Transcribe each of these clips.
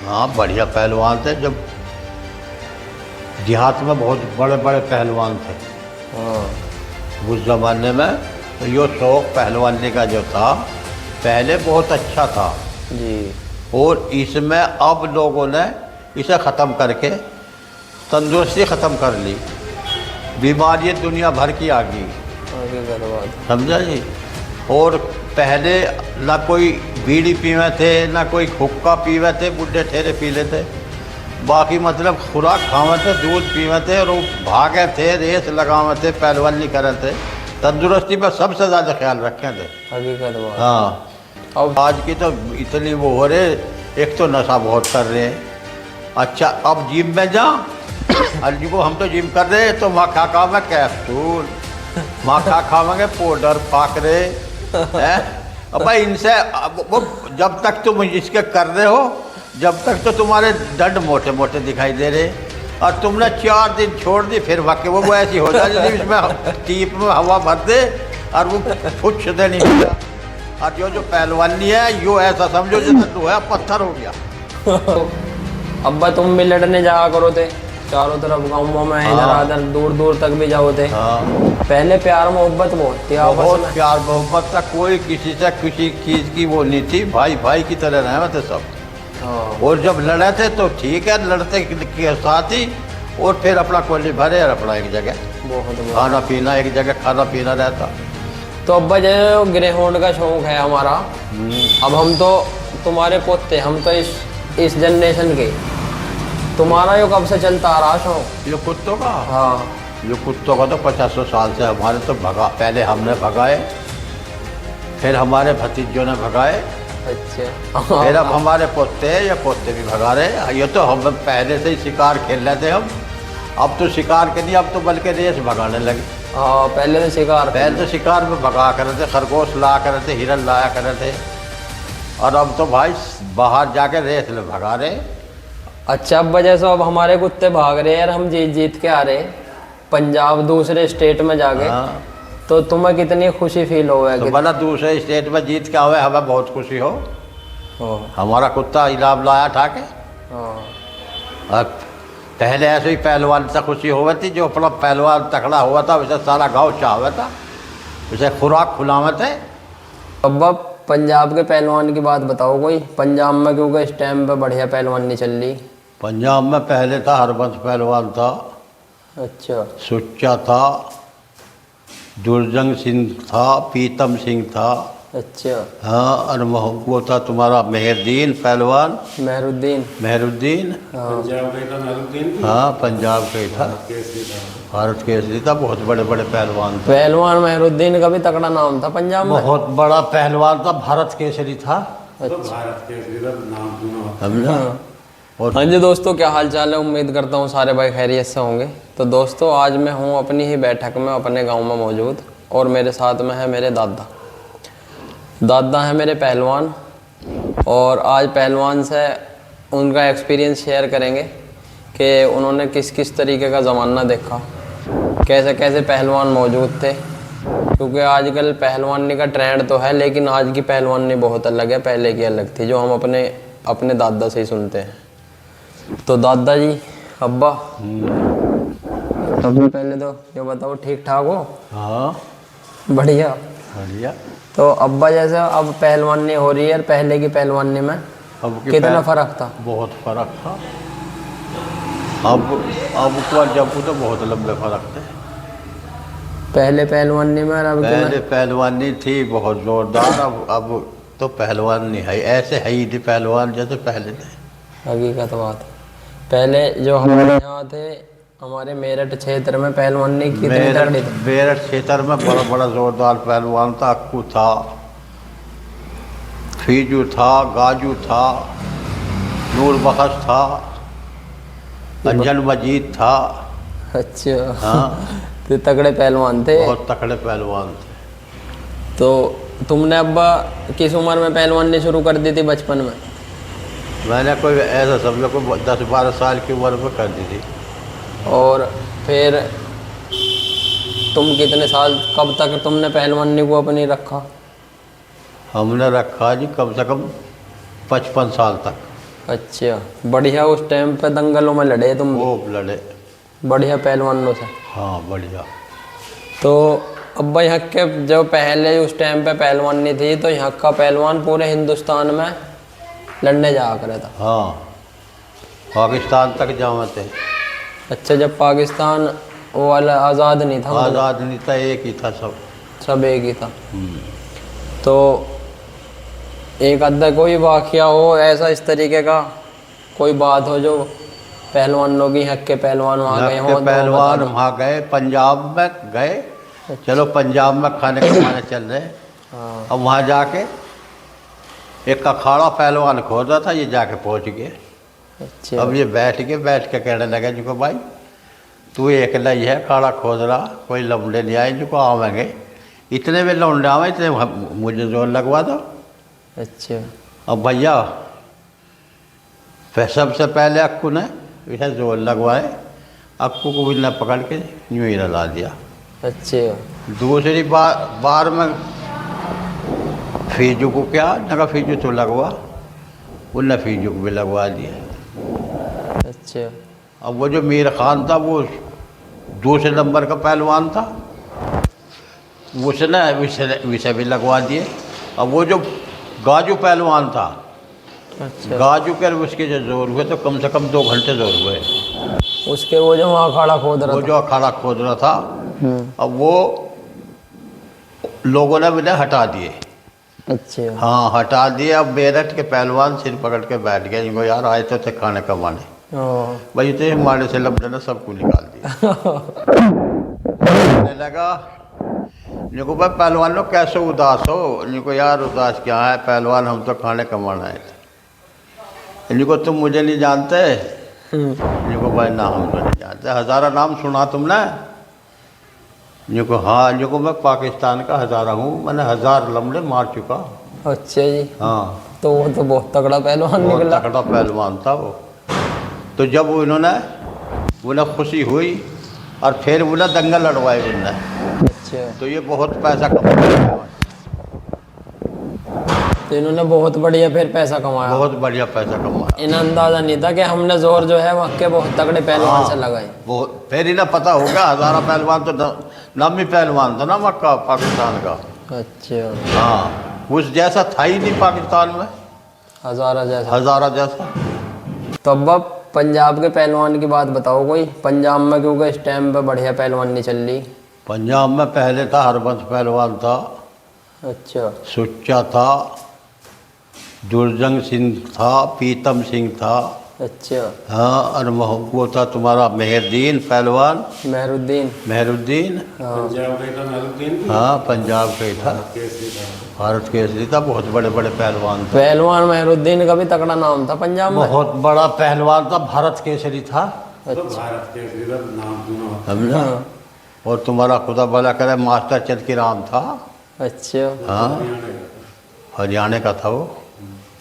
हाँ बढ़िया पहलवान थे। जब देहात में बहुत बड़े बड़े पहलवान थे हाँ उस ज़माने में, तो ये शौक़ पहलवानी का जो था पहले बहुत अच्छा था। जी। और इसमें अब लोगों ने इसे ख़त्म करके तंदुरुस्ती ख़त्म कर ली, बीमारी दुनिया भर की आ गई, हकीकत बात है। समझा जी। और पहले ना कोई बीड़ी पीवे थे, ना कोई हुक्का पीवे थे, बुढ़े ठेरे पी लेते, बाकी मतलब खुराक खावे थे, दूध पीवे थे और वो भागे थे, रेस लगावे थे, पहलवानी करे थे, तंदुरुस्ती पर सबसे ज़्यादा ख्याल रखे थे। हकीकत बात। हाँ अब आज की तो इतनी वो हो रहे, एक तो नशा बहुत कर रहे हैं। अच्छा अब जिम में जा, अरे को हम तो जिम कर रहे हैं तो वहाँ खा खावे कैप्सूल, वहाँ खा खावेंगे पाउडर फाकरे हैं। अब भाई इनसे वो जब तक तुम इसके कर रहे हो जब तक तो तुम्हारे दंड मोटे मोटे दिखाई दे रहे, और तुमने 4 दिन छोड़ दी फिर वाकई वो ऐसी हो जाए जैसे इसमें टीप में हवा भर दे और वो कुछ दे नहीं मिला। और जो पहलवानी है यो ऐसा समझो जैसे लोहा पत्थर हो गया। अब्बा तुम भी लड़ने जाया करो थे चारों तरफ गाँवों में, इधर हाँ। उधर दूर दूर तक भी जाओ थे। हाँ पहले प्यार मोहब्बत बहुत थी आपस बहुत में। प्यार मोहब्बत का कोई किसी से किसी चीज़ की वो नहीं थी, भाई भाई की तरह रहे थे सब। हाँ और जब लड़े थे तो ठीक है, लड़ते के साथ ही और फिर अपना कोली भरे और अपना एक जगह बहुत बहुत। खाना पीना, एक जगह खाना पीना रहता। तो अब्बा जैसे ग्रेहोंड का शौक है हमारा, अब हम तो तुम्हारे पोते, हम तो इस जनरेशन के, तुम्हारा यो कब से चलता आ रहा शौक? ये कुत्तों का, हाँ ये कुत्तों का तो 50 साल से हमारे तो भगा, पहले हमने भगाए, फिर हमारे भतीजों ने भगाए, अच्छा। फिर अब हमारे पोते हैं, ये पोते भी भगा रहे। ये तो हम पहले से ही शिकार खेल रहे थे हम, अब तो शिकार के नहीं, अब तो बल्कि रेस भगाने लगे। हाँ पहले तो शिकार, पहले तो शिकार में भगा कर थे, खरगोश लाया कर थे, हिरन लाया कर थे, और अब तो भाई बाहर जाके रेस में भगा रहे। अच्छा अब वजह से अब हमारे कुत्ते भाग रहे हैं यार, हम जीत जीत के आ रहे पंजाब दूसरे स्टेट में जाके। हाँ तो तुम्हें कितनी खुशी फील हो तो भला दूसरे स्टेट में जीत के आवे, हमें बहुत खुशी हो। हमारा कुत्ता इनाम लाया था के, और पहले ऐसे ही पहलवान से खुशी हुआ थी, जो अपना पहलवान तकड़ा हुआ था वैसे सारा गांव चाहवा था, वैसे खुराक खुलावे थे। अब्बा पंजाब के पहलवान की बात बताओ कोई, पंजाब में क्योंकि इस टाइम पे बढ़िया पहलवान नहीं चल रही। पंजाब में पहले था हरबंस पहलवान था, अच्छा सुच्चा था, दुर्जंग सिंह था, पीतम सिंह था। अच्छा। हाँ और वो था तुम्हारा मेहरुद्दीन पहलवान, मेहरुद्दीन। मेहरुद्दीन हाँ हाँ पंजाब का ही था, भारत केसरी था, बहुत बड़े बड़े पहलवान थे। पहलवान मेहरुद्दीन का भी तगड़ा नाम था पंजाब में। बहुत बड़ा पहलवान था, भारत केसरी था। अच्छा। समझा। और हाँ जी दोस्तों, क्या हाल चाल है? उम्मीद करता हूँ सारे भाई खैरियत से होंगे। तो दोस्तों आज मैं हूँ अपनी ही बैठक में अपने गांव में मौजूद, और मेरे साथ में है मेरे दादा हैं मेरे पहलवान, और आज पहलवान से उनका एक्सपीरियंस शेयर करेंगे कि उन्होंने किस किस तरीके का ज़माना देखा, कैसे कैसे पहलवान मौजूद थे। क्योंकि आजकल पहलवानी का ट्रेंड तो है, लेकिन आज की पहलवानी बहुत अलग है, पहले की अलग थी, जो हम अपने दादा से ही सुनते हैं। तो दादा जी, अब्बा, सबसे पहले तो ये बताओ ठीक ठाक हो? हाँ बढ़िया बढ़िया। तो अब्बा जैसे अब पहलवानी हो रही है, पहले की पहलवानी में अब की कितना फर्क था? बहुत फर्क था। अब को जब तो बहुत लंबे फर्क थे। पहले पहलवानी में और अब की पहले में? पहलवानी थी बहुत जोरदार, अब तो पहलवान नहीं है, ऐसे है ही नहीं पहलवान जैसे पहले थे। हकीकत बात है। पहले जो हमारे यहाँ थे, हमारे मेरठ क्षेत्र में पहलवानी कितनी तगड़ी थी। मेरठ क्षेत्र में बड़ा बड़ा जोरदार पहलवान था, अक्कू था, फीजू था, गाजू था, नूर बख्श था, अंजन मजीद था। अच्छा। हाँ तो तगड़े पहलवान थे। बहुत तकड़े पहलवान थे। तो तुमने अब्बा किस उम्र में पहलवानी शुरू कर दी थी? बचपन में? मैंने कोई ऐसा समझो को 10-12 साल की उम्र में कर दी थी। और फिर तुम कितने साल, कब तक तुमने पहलवानी को अपनी रखा? हमने रखा जी कम से कम 55 साल तक। अच्छा, बढ़िया। उस टाइम पे दंगलों में लड़े तुम? वो लड़े। बढ़िया पहलवानों से? हाँ बढ़िया। तो अब यहाँ के जो पहले उस टाइम पे पहलवानी थी, तो यहाँ का पहलवान पूरे हिंदुस्तान में लड़ने जाया करे था? हाँ, पाकिस्तान तक जावे थे। अच्छा, जब पाकिस्तान वो वाला आज़ाद नहीं था? आज़ाद नहीं था, एक ही था सब। सब एक ही था। तो एक अद्धा कोई वाकया हो ऐसा इस तरीके का, कोई बात हो जो पहलवान लोग यहाँ के पहलवान वहाँ गए हों? पहलवान वहाँ गए, पंजाब में गए। चलो पंजाब में खाने कमाने चल रहे। हाँ। अब वहाँ जाके एक अखाड़ा पहलवान खोदा था, ये जाके पहुँच गए। अच्छा। अब ये बैठ के कहने लगे जिनको भाई तू अकेला ही है, अखाड़ा खोद रहा, कोई लौंडे नहीं आए जिनको आवेंगे, इतने में लौंडे आवे, इतने मुझे जोर लगवा दो। अच्छा। अब भैया सबसे पहले अक्कू ने इसे जोर लगवाए, अक्कू को भी न पकड़ के यूँ ही रला दिया। अच्छा। दूसरी बार में फीजू को क्या नका, फीजू तो लगवा, उनने फीजू को भी लगवा दिया। अच्छा। अब वो जो मीर खान था वो दूसरे नंबर का पहलवान था, उसने विषय भी लगवा दिए। अब वो जो गाजू पहलवान था, अच्छा। गाजू के उसके जो जोर हुए तो कम से कम 2 घंटे जोर हुए। उसके वो जो वहाँ अखाड़ा खोद रहा वो था? जो अखाड़ा खोद रहा था, अब वो लोगों ने मुझे हटा दिए। अच्छा। हाँ हटा दिए। अब मेरठ के पहलवान सिर पकड़ के बैठ गए, इनको यार आए तो थे खाने कमाने, भाई तो हमारे से लबड़े ने सबको निकाल दिया। कहने लगा इनको भाई पहलवान लोग कैसे उदास हो, इनको यार उदास क्या है पहलवान, हम तो खाने कमाने आए थे। इनको तुम मुझे नहीं जानते? इनको भाई ना हम तो नहीं जानते। हज़ारा नाम सुना तुमने? इनको हाँ, इनको मैं पाकिस्तान का हज़ारा हूँ, मैंने 1000 लमड़े मार चुका। अच्छा जी। हाँ, तो वो तो बहुत तगड़ा पहलवान बहुत निकला। तगड़ा पहलवान था वो। तो जब उन्हें खुशी हुई और फिर उन्हें दंगल लड़वाए उन्हें, अच्छा। तो ये बहुत पैसा कमाया। तो इन्होंने बहुत बढ़िया फिर पैसा कमाया? बहुत बढ़िया पैसा कमाया। इन्हें अंदाजा नहीं था कि हमने जोर जो है वहाँ के बहुत तगड़े पहलवान से लगाए। वो फिर इन्हें पता होगा, हज़ारा पहलवान तो नामी पहलवान था ना मक्का पाकिस्तान का। अच्छा। हाँ, उस जैसा था ही नहीं पाकिस्तान में, हज़ारा जैसा? हज़ारा जैसा। तो अब पंजाब के पहलवान की बात बताओ कोई, पंजाब में क्योंकि इस टाइम पे बढ़िया पहलवानी चल रही। पंजाब में पहले था हरबंस पहलवान था। अच्छा। सुच्चा था, दुर्जंग सिंह था, पीतम सिंह था। अच्छा। हाँ, और वो था तुम्हारा मेहरुद्दीन पहलवान। मेहरुद्दीन हाँ। हाँ, पंजाब का ही था, भारत केसरी था। बहुत बड़े बड़े पहलवान थे। पहलवान मेहरुद्दीन का भी तगड़ा नाम था पंजाब में? बहुत बड़ा पहलवान था, भारत केसरी था। समझा? और तुम्हारा खुदा भला करे मास्टर चंद की राम था। अच्छा। हाँ, हरियाणा का था वो।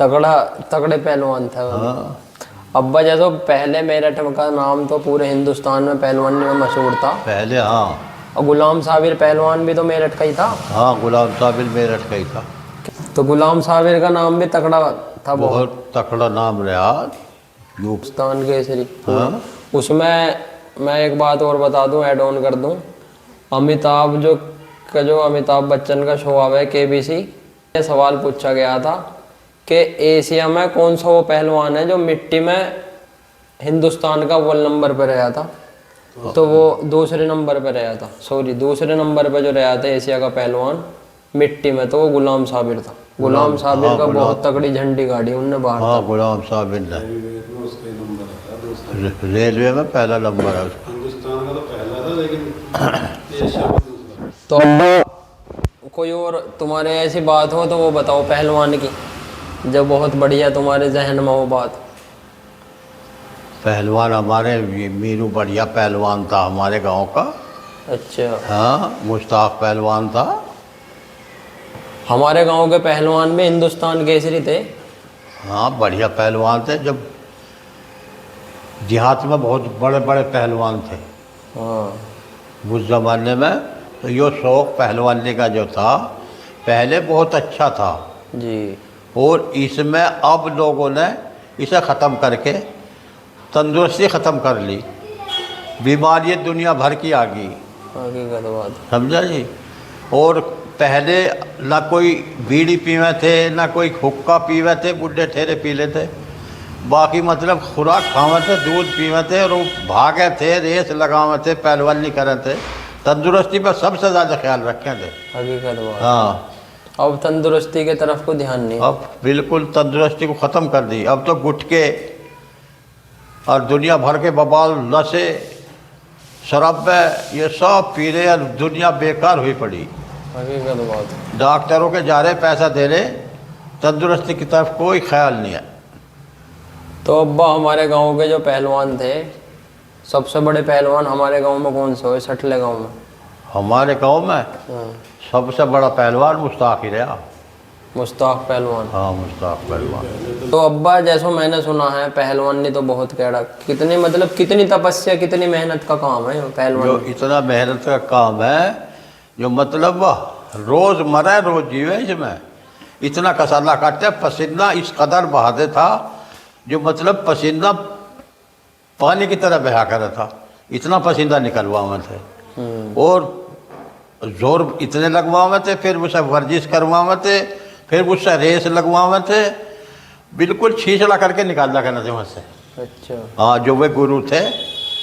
तगड़े पहलवान था वो। हाँ। अब्बा जैसे पहले मेरठ का नाम तो पूरे हिंदुस्तान में पहलवानी में मशहूर था पहले। हाँ, और गुलाम साबिर पहलवान भी तो मेरठ का ही था। हाँ, गुलाम साबिर मेरठ का ही था। तो गुलाम साबिर का नाम भी तगड़ा था, बहुत तगड़ा नाम रहा हिंदुस्तान केसरी। हाँ। उसमें मैं एक बात और बता दूं, ऐड ऑन कर दूं, जो अमिताभ बच्चन का शो आवे केबीसी, ये सवाल पूछा गया था कि एशिया में कौन सा वो पहलवान है जो मिट्टी में हिंदुस्तान का अव्वल नंबर पर रहा था। तो वो दूसरे नंबर पर रहा था, दूसरे नंबर पर जो रहा था एशिया का पहलवान मिट्टी में, तो वो गुलाम साबिर था। गुलाम साबिर का बहुत तगड़ी झंडी गाड़ी उनने बाहर। हाँ, गुलाम साबिर ने रेलवे में पहला नंबर है उसका। हिंदुस्तान का तो पहला था, लेकिन एशिया में दूसरा। तो अब कोई और तुम्हारे ऐसी बात हो तो वो बताओ पहलवान की, जो बहुत बढ़िया तुम्हारे जहन में हो बात। पहलवान हमारे मीनू बढ़िया पहलवान था हमारे गांव का। अच्छा। हाँ, मुश्ताक पहलवान था। हमारे गांव के पहलवान भी हिंदुस्तान केसरी थे। हाँ, बढ़िया पहलवान थे। जब देहात में बहुत बड़े बड़े पहलवान थे हाँ। उस ज़माने में, तो ये शौक़ पहलवानी का जो था पहले बहुत अच्छा था। जी। और इसमें अब लोगों ने इसे ख़त्म करके तंदुरुस्ती ख़त्म कर ली, बीमारी दुनिया भर की आ गई। हकीकत बात। समझा जी। और पहले ना कोई बीड़ी पीवे थे, ना कोई हुक्का पीवे थे, बुढ़े ठेरे पी लेते, बाकी मतलब खुराक खावे थे, दूध पीवे थे, और वो भागे थे, रेस लगावे थे, पहलवानी करे थे, तंदुरुस्ती पर सबसे ज़्यादा ख्याल रखे थे। हकीकत बात। हाँ, अब तंदुरुस्ती की तरफ को ध्यान नहीं। अब बिल्कुल तंदुरुस्ती को ख़त्म कर दी। अब तो गुटके और दुनिया भर के बबाल, नशे, शराब, ये सब पी रहे, और दुनिया बेकार हुई पड़ी। हकीकत बात। डॉक्टरों के जा रहे, पैसा दे रहे, तंदुरुस्ती की तरफ कोई ख्याल नहीं है। तो अब्बा हमारे गांव के जो पहलवान थे, सबसे बड़े पहलवान हमारे गांव में कौन से हुए? सठले गांव में। हमारे गांव में हाँ, सबसे बड़ा पहलवान मुश्ताक ही रहा। मुश्ताक पहलवान। हाँ, मुश्ताक पहलवान। तो अब्बा जैसो मैंने सुना है पहलवानी तो बहुत कैड़ा, कितनी मतलब कितनी तपस्या, कितनी मेहनत का काम है जो पहलवान। इतना मेहनत का काम है, जो मतलब रोज़ मरे रोज़ जीवे, इसमें इतना कसाला काटते, पसीना इस कदर बहाते था, जो मतलब पसीना पानी की तरह बहा कर था, इतना पसीना निकलवावे थे। और जोर इतने लगवावे थे, फिर उससे वर्जिश करवावे थे, फिर उससे रेस लगवावे थे, बिल्कुल छीछड़ा करके निकाला करना थे वहाँ से। अच्छा। हाँ, जो वे गुरु थे,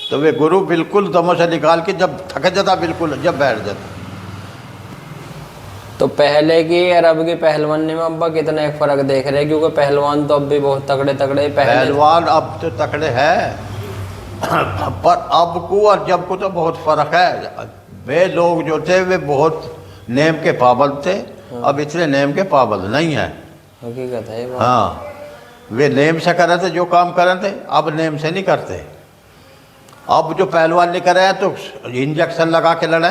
तो वे गुरु बिल्कुल दमों से निकाल के जब थक जाता, बिल्कुल जब बैठ जाता। तो पहले की और अब की पहलवानी में अब्बा कितना एक फ़र्क देख रहे हैं? क्योंकि पहलवान तो अब भी बहुत तगड़े तगड़े पहलवान अब तो तकड़े हैं, पर अब को और जब को तो बहुत फ़र्क है। वे लोग जो थे वे बहुत नेम के पाबंद थे, अब इतने नेम के पाबंद नहीं हैं। हकीकत है ये बात। हाँ, वे नेम से कर रहे थे, जो काम कर रहे थे, अब नेम से नहीं करते। अब जो पहलवान नहीं कर रहे हैं तो इंजेक्शन लगा के लड़े,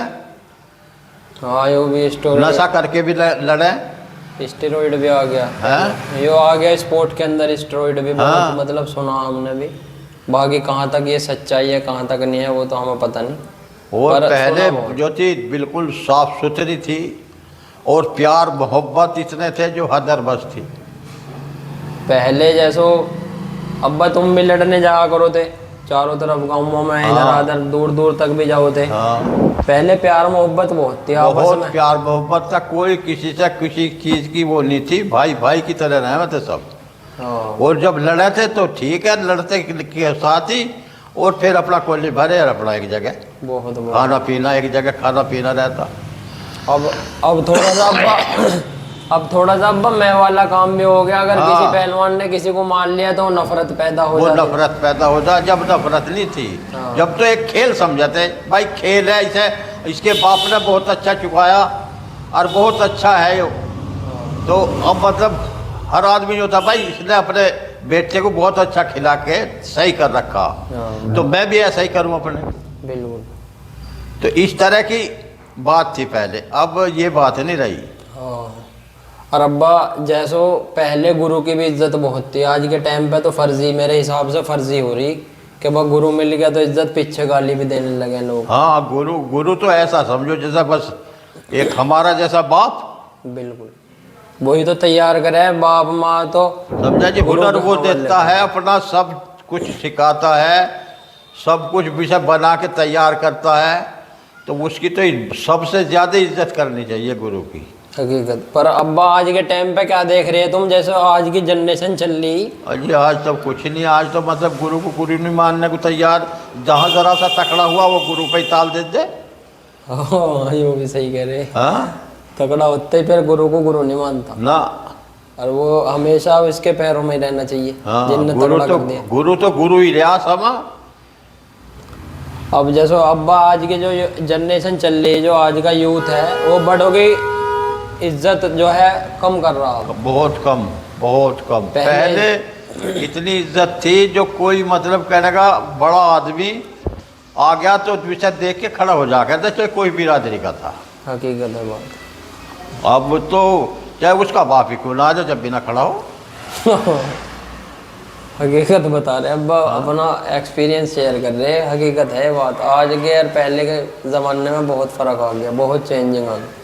हाँ यो भी नशा करके भी लड़े। स्टेरॉइड भी आ गया हैं? यो आ गया स्पोर्ट के अंदर, स्टेरॉइड भी बहुत हाँ। मतलब सुना हमने भी। बाकी कहाँ तक ये सच्चाई है कहाँ तक नहीं है वो तो हमें पता नहीं। और पर पहले सुना बहुत। जो थी बिल्कुल साफ सुथरी थी, और प्यार मोहब्बत इतने थे जो हदर बस थी। पहले जैसो अब्बा तुम भी लड़ने जाया करो थे चारों तरफ गाँवों में, इधर हाँ। उधर दूर दूर तक भी जाओ थे। हाँ, पहले प्यार मोहब्बत बहुत थी आपस बहुत में। प्यार मोहब्बत था, कोई किसी से किसी चीज़ की वो नहीं थी, भाई भाई की तरह रहे थे सब। हाँ। और जब लड़े थे तो ठीक है, लड़ते के साथ ही, और फिर अपना कोली भरे और अपना एक जगह बहुत बहुत। खाना पीना, एक जगह खाना पीना रहता। अब थोड़ा सा अब्बा मैं वाला काम भी हो गया। अगर हाँ। किसी पहलवान ने किसी को मार लिया तो नफरत पैदा हो वो जाती। नफरत पैदा हो जाए, जब नफरत नहीं थी। हाँ। जब तो एक खेल समझते, भाई खेल है, इसे इसके बाप ने बहुत अच्छा चुकाया और बहुत अच्छा है यो, तो अब मतलब हर आदमी जो था, भाई इसने अपने बेटे को बहुत अच्छा खिला के सही कर रखा, हाँ। तो मैं भी ऐसा ही करूँ अपने। बिल्कुल। तो इस तरह की बात थी पहले, अब ये बात नहीं रही। हाँ। और अब्बा जैसो पहले गुरु की भी इज्जत बहुत थी, आज के टाइम पे तो फर्जी, मेरे हिसाब से फर्जी हो रही कि वह गुरु मिल गया तो इज्जत पीछे गाली भी देने लगे लोग। हाँ, गुरु तो ऐसा समझो जैसा बस एक हमारा जैसा बाप। बिल्कुल, वही तो तैयार करे बाप माँ तो। समझा जी, गुरु हुनर का वो हवाला देता है, अपना सब कुछ सिखाता है, सब कुछ विषय बना के तैयार करता है, तो उसकी तो सबसे ज़्यादा इज्जत करनी चाहिए गुरु की। हकीकत। पर अब्बा आज के टाइम पे क्या देख रहे हैं तुम, जैसे आज की जनरेशन चल रही। अजी आज तो कुछ नहीं, आज तो मतलब गुरु को गुरु नहीं मानने को तैयार, जहाँ जरा सा तकड़ा हुआ वो गुरु पे ही ताल दे दे। हाँ ये भी सही कह रहे हैं। हाँ, तगड़ा होते ही फिर गुरु को गुरु नहीं मानता, ना। और वो हमेशा उसके पैरों में ही रहना चाहिए। हाँ, जिनने तगड़ा कर दिया। गुरु तो गुरु ही रहा समा। अब जैसो अब्बा आज की जो जनरेशन चल रही है, जो आज का यूथ है, वो बड़ों की इज्जत जो है कम कर रहा है। बहुत कम, बहुत कम। पहले इतनी इज्जत थी, जो कोई मतलब कहने का बड़ा आदमी आ गया तो विषय देख के खड़ा हो जा करता, चाहे कोई बिरादरी का था। हकीकत है बात। अब तो चाहे उसका बाप ही क्यों ना आ जाए, जब बिना खड़ा हो। हकीकत बता रहे अब्बा, अपना एक्सपीरियंस शेयर कर रहे हैं। हकीकत है बात, आज के और पहले के ज़माने में बहुत फ़र्क आ गया, बहुत चेंजिंग आ गया।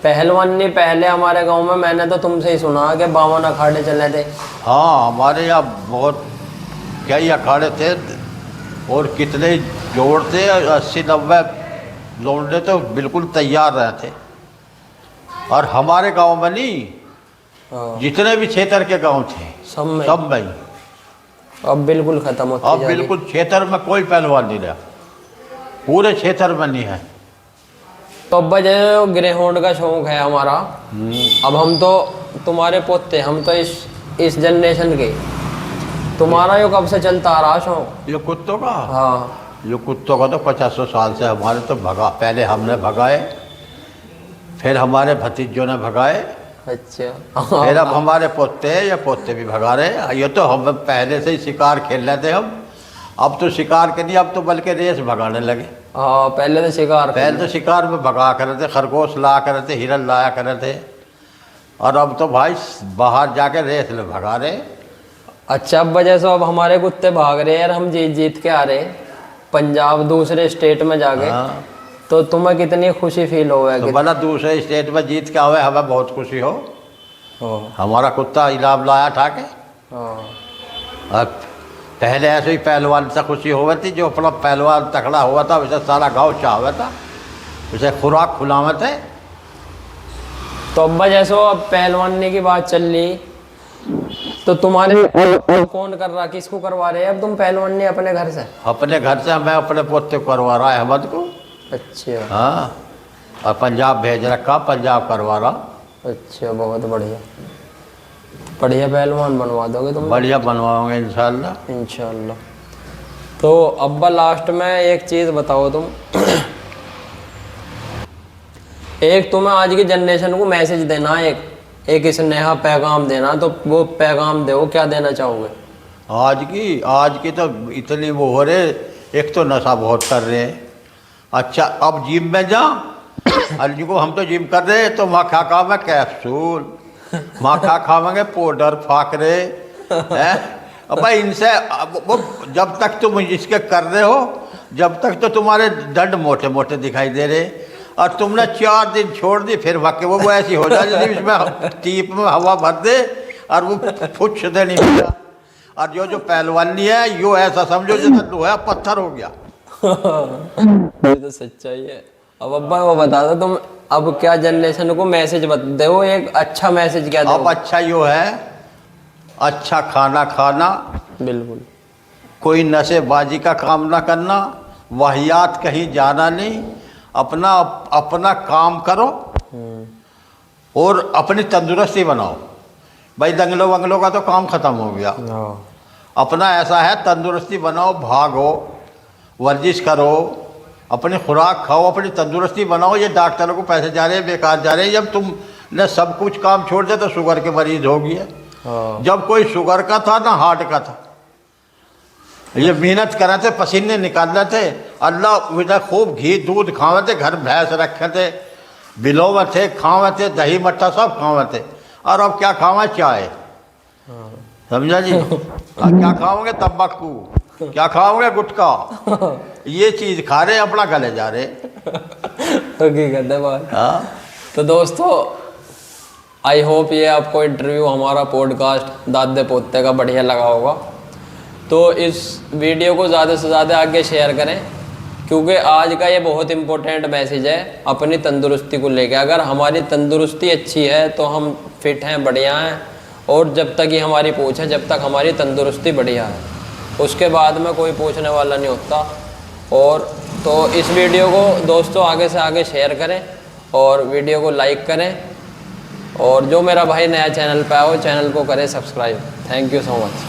पहलवानी पहले हमारे गांव में मैंने तो तुमसे ही सुना कि 52 अखाड़े चले थे। हाँ, हमारे यहाँ बहुत कई अखाड़े थे और कितने जोड़ थे, 80-90 लौंडे तो बिल्कुल तैयार रहे थे। और हमारे गांव में नहीं, हाँ। जितने भी क्षेत्र के गांव थे सब में ही। अब बिल्कुल खत्म होती अब जा रही। बिल्कुल क्षेत्र में कोई पहलवान नहीं रहा, पूरे क्षेत्र में नहीं है। तो अब जो ग्रेहाउंड का शौक है हमारा, अब हम तो तुम्हारे पोते, हम तो इस जनरेशन के, तुम्हारा यो कब से चलता आ रहा शौक? ये कुत्तों का, हाँ, ये कुत्तों का तो 50 साल से हमारे तो भगा, पहले हमने भगाए, फिर हमारे भतीजों ने भगाए, अच्छा। फिर अब हमारे पोते हैं, ये पोते भी भगा रहे। ये तो हम पहले से ही शिकार खेल रहे थे हम, अब तो शिकार के नहीं, अब तो बल्कि रेस भगाने लगे। हाँ, पहले तो शिकार, पहले तो शिकार में भगा कर थे, खरगोश लाया कर थे, हिरन लाया कर थे, और अब तो भाई बाहर जाके रेस में भगा रहे। अच्छा, अब वजह से अब हमारे कुत्ते भाग रहे हैं और हम जीत जीत के आ रहे पंजाब दूसरे स्टेट में जाके। हाँ। तो तुम्हें कितनी खुशी फील हो? तो भला दूसरे स्टेट में जीत के आवे, हमें बहुत खुशी हो। हमारा कुत्ता इनाम लाया था के। अब पहले ऐसे ही पहलवान से खुशी हुआ थी, जो अपना पहलवान तकड़ा हुआ था वैसे सारा गांव चाहवा था, उसे खुराक खुलावे थे। तो अब जैसे अब पहलवानी की बात चल रही, तो तुम्हारे कौन कर रहा, किसको करवा रहे हैं अब तुम पहलवानी अपने घर से? अपने घर से मैं अपने पोते को करवा रहा है, अहमद को। अच्छा। हाँ, और पंजाब भेज रखा, पंजाब करवा रहा। अच्छा, बहुत बढ़िया, बढ़िया पहलवान बनवा दोगे तुम? बढ़िया बनवाओगे इंशाल्लाह। इंशाल्लाह। तो अब्बा लास्ट में एक चीज़ बताओ तुम, एक तुम्हें आज की जनरेशन को मैसेज देना, एक स्नेहा पैगाम देना, तो वो पैगाम दो, क्या देना चाहोगे? आज की तो इतनी वो हो रहे, एक तो नशा बहुत कर रहे हैं। अच्छा, अब जिम में जा, अली को हम तो जिम कर रहे हैं, तो वहाँ खा खा में कैप्सूल, वहाँ खा खावेंगे पाउडर फाकरे हैं। अब भाई इनसे वो जब तक तुम इसके कर रहे हो, जब तक तो तुम्हारे दंड मोटे मोटे दिखाई दे रहे, और तुमने 4 दिन छोड़ दी, फिर वाकई वो ऐसी हो जाए जैसे इसमें टीप में हवा भर दे और वो फुछ दे नहीं मिला। और जो पहलवानी है, यो ऐसा समझो जैसे लोहा पत्थर हो गया। ये तो सच्चाई है। अब अब्बा वो बता दो तुम, अब क्या जनरेशन को मैसेज बता दो, एक अच्छा मैसेज क्या दो? अब अच्छा यो है, अच्छा खाना खाना, बिल्कुल, कोई नशेबाजी का काम ना करना, वाहियात कहीं जाना नहीं, अपना काम करो और अपनी तंदुरुस्ती बनाओ। भाई दंगलों वंगलों का तो काम ख़त्म हो गया, अपना ऐसा है तंदुरुस्ती बनाओ, भागो, वर्जिश करो, अपनी खुराक खाओ, अपनी तंदुरुस्ती बनाओ। ये डॉक्टरों को पैसे जा रहे हैं, बेकार जा रहे हैं। जब तुमने सब कुछ काम छोड़ दिया तो शुगर के मरीज हो गए। जब कोई शुगर का था ना हार्ट का था, ये मेहनत कर रहे थे, पसीने निकाल रहे थे, अल्लाह खूब घी दूध खावे थे, घर भैंस रखे थे, बिलोवे थे, खावे थे, दही मट्ठा सब खावे थे। और अब क्या खावे? चाय, समझा जी। और क्या खाओगे? तम्बाकू, क्या खाओगे? गुटखा, ये चीज़ खा रहे, अपना गले जा रहे। तो क्या कहते हैं बात। हाँ, तो दोस्तों, आई होप ये आपको इंटरव्यू, हमारा पॉडकास्ट दादे पोते का बढ़िया लगा होगा। तो इस वीडियो को ज़्यादा से ज़्यादा आगे शेयर करें, क्योंकि आज का ये बहुत इम्पोर्टेंट मैसेज है अपनी तंदुरुस्ती को लेकर। अगर हमारी तंदुरुस्ती अच्छी है तो हम फिट हैं, बढ़िया हैं, और जब तक ही हमारी पूछ है, जब तक हमारी तंदुरुस्ती बढ़िया है, उसके बाद में कोई पूछने वाला नहीं होता। और तो इस वीडियो को दोस्तों आगे से आगे शेयर करें और वीडियो को लाइक करें, और जो मेरा भाई नया चैनल पे आओ, चैनल को करें subscribe. Thank you so much.